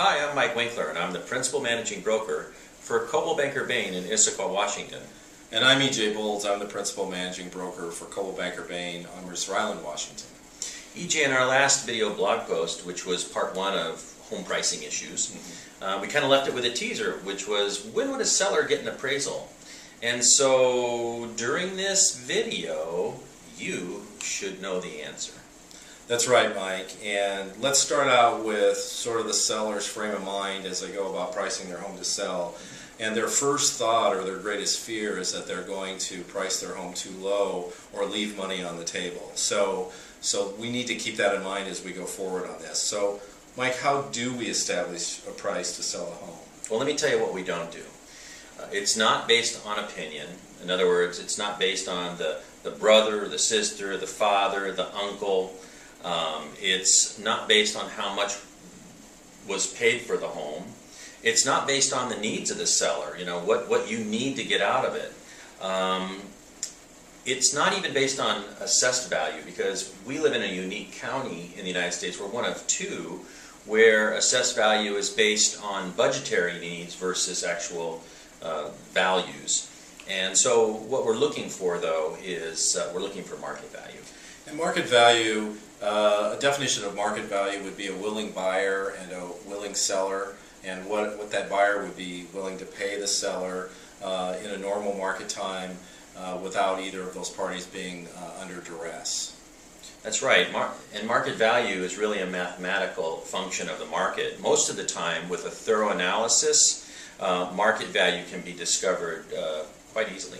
Hi, I'm Mike Winkler, and I'm the Principal Managing Broker for Coldwell Banker Bain in Issaquah, Washington. And I'm E.J. Bowles. I'm the Principal Managing Broker for Coldwell Banker Bain on Mercer Island, Washington. E.J., in our last video blog post, which was part one of home pricing issues, we kind of left it with a teaser, which was, when would a seller get an appraisal? And so during this video, you should know the answer. That's right, Mike. And let's start out with sort of the seller's frame of mind as they go about pricing their home to sell. And their first thought or their greatest fear is that they're going to price their home too low or leave money on the table. So we need to keep that in mind as we go forward on this. So, Mike, how do we establish a price to sell a home? Well, let me tell you what we don't do. It's not based on opinion. In other words, it's not based on the brother, the sister, the father, the uncle. It's not based on how much was paid for the home. It's not based on the needs of the seller, you know, what you need to get out of it. It's not even based on assessed value, because we live in a unique county in the United States. We're one of two where assessed value is based on budgetary needs versus actual values. And so what we're looking for, though, is we're looking for market value. And market value, a definition of market value would be a willing buyer and a willing seller, and what that buyer would be willing to pay the seller in a normal market time without either of those parties being under duress. That's right. And market value is really a mathematical function of the market. Most of the time, with a thorough analysis, market value can be discovered quite easily.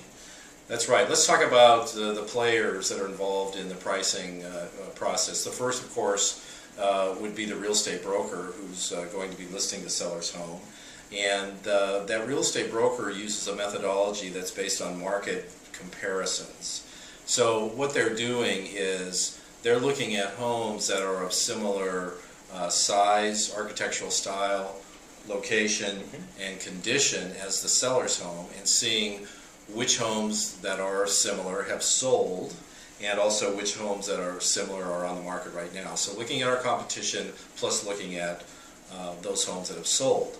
That's right. Let's talk about the players that are involved in the pricing process. The first, of course, would be the real estate broker who's going to be listing the seller's home. And that real estate broker uses a methodology that's based on market comparisons. So what they're doing is they're looking at homes that are of similar size, architectural style, location, and condition as the seller's home, and seeing which homes that are similar have sold, and also which homes that are similar are on the market right now. So looking at our competition plus looking at those homes that have sold.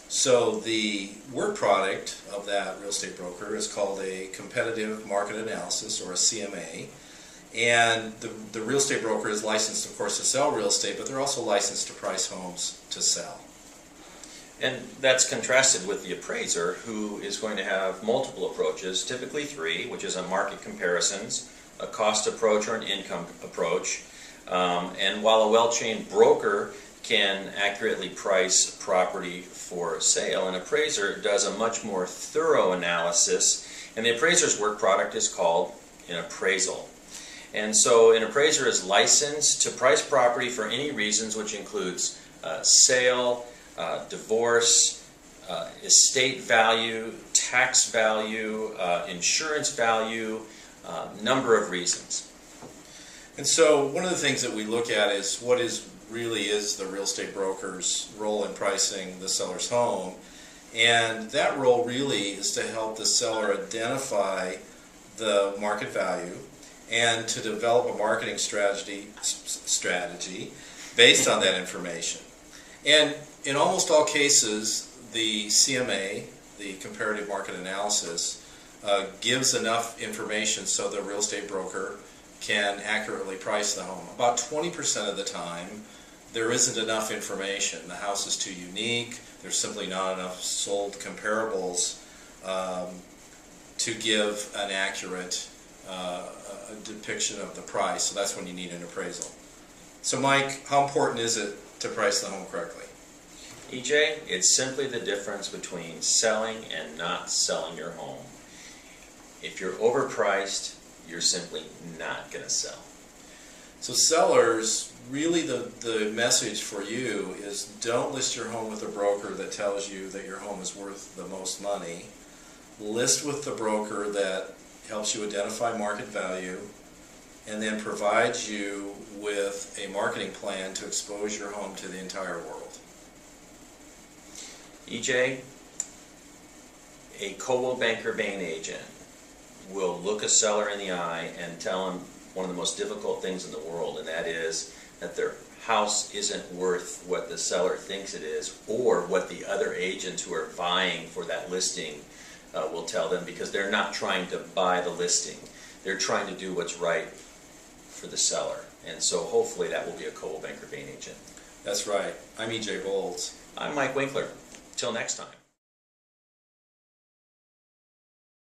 So the work product of that real estate broker is called a competitive market analysis, or a CMA. And the real estate broker is licensed, of course, to sell real estate, but they're also licensed to price homes to sell. And that's contrasted with the appraiser, who is going to have multiple approaches, typically three, which is a market comparisons, a cost approach, or an income approach. And while a well-trained broker can accurately price property for sale, an appraiser does a much more thorough analysis, and the appraiser's work product is called an appraisal. And so an appraiser is licensed to price property for any reasons, which includes sale, divorce, estate value, tax value, insurance value, number of reasons. And so one of the things that we look at is what really is the real estate broker's role in pricing the seller's home. And that role really is to help the seller identify the market value and to develop a marketing strategy based on that information. And in almost all cases, the CMA, the comparative market analysis, gives enough information so the real estate broker can accurately price the home. About 20% of the time, there isn't enough information. The house is too unique. There's simply not enough sold comparables to give an accurate depiction of the price. So that's when you need an appraisal. So Mike, how important is it to price the home correctly? EJ, it's simply the difference between selling and not selling your home. If you're overpriced, you're simply not going to sell. So sellers, really the message for you is don't list your home with a broker that tells you that your home is worth the most money. List with the broker that helps you identify market value and then provides you with a marketing plan to expose your home to the entire world. EJ, a Coldwell Banker Bain agent will look a seller in the eye and tell him one of the most difficult things in the world, and that is that their house isn't worth what the seller thinks it is, or what the other agents who are vying for that listing will tell them, because they're not trying to buy the listing. They're trying to do what's right for the seller. And so hopefully that will be a Coldwell Banker Bain agent. That's right. I'm E.J. Bowles. I'm Mike Winkler. Till next time.